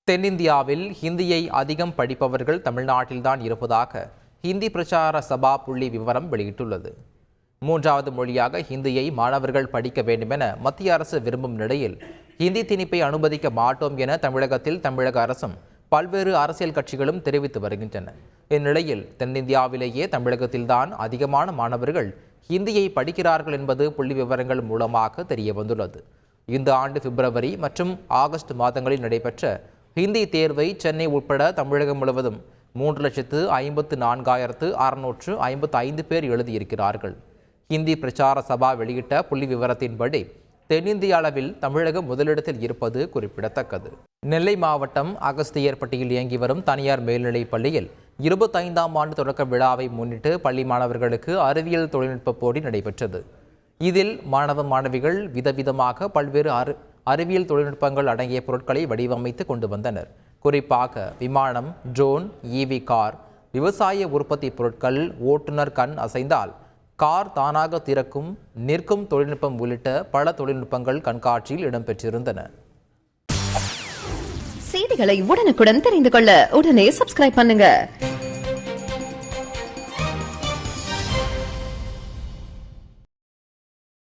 தென்னிந்தியாவில் ஹிந்தியை அதிகம் படிப்பவர்கள் தமிழ்நாட்டில்தான் இருப்பதாக ஹிந்தி பிரச்சார சபா புள்ளி விவரம் வெளியிட்டுள்ளது. 3வது மொழியாக ஹிந்தியை மாணவர்கள் படிக்க வேண்டுமென மத்திய அரசு விரும்பும் நிலையில் ஹிந்தி திணிப்பை அனுமதிக்க மாட்டோம் என தமிழக அரசும் பல்வேறு அரசியல் கட்சிகளும் தெரிவித்து வருகின்றன. இந்நிலையில் தென்னிந்தியாவிலேயே தமிழகத்தில்தான் அதிகமான மாணவர்கள் ஹிந்தியை படிக்கிறார்கள் என்பது புள்ளி விவரங்கள் மூலமாக தெரிய வந்துள்ளது. இந்த ஆண்டு பிப்ரவரி மற்றும் ஆகஸ்ட் மாதங்களில் நடைபெற்ற ஹிந்தி தேர்வை சென்னை உட்பட தமிழகம் முழுவதும் 3,54,655 பேர் எழுதியிருக்கிறார்கள். ஹிந்தி பிரச்சார சபா வெளியிட்ட புள்ளி விவரத்தின்படி தென்னிந்திய அளவில் தமிழகம் முதலிடத்தில் இருப்பது குறிப்பிடத்தக்கது. நெல்லை மாவட்டம் அகஸ்தியர்பட்டியில் இயங்கி வரும் தனியார் மேல்நிலைப் பள்ளியில் 25ஆம் ஆண்டு தொடக்க விழாவை முன்னிட்டு பள்ளி மாணவர்களுக்கு அறிவியல் தொழில்நுட்ப போட்டி நடைபெற்றது. இதில் மாணவ மாணவிகள் விதவிதமாக பல்வேறு அறிவியல் தொழில்நுட்பங்கள் அடங்கிய பொருட்களை வடிவமைத்து கொண்டு வந்தனர். குறிப்பாக விமானம், ட்ரோன், ஈவி கார், விவசாய உற்பத்தி பொருட்கள், ஓட்டுநர் கண் அசைந்தால் கார் தானாக திறக்கும், நிற்கும் தொழில்நுட்பம் உள்ளிட்ட பல தொழில்நுட்பங்கள் கண்காட்சியில் இடம்பெற்றிருந்தன. செய்திகளை உடனுக்குடன் தெரிந்து கொள்ள உடனே சப்ஸ்கிரைப் பண்ணுங்க.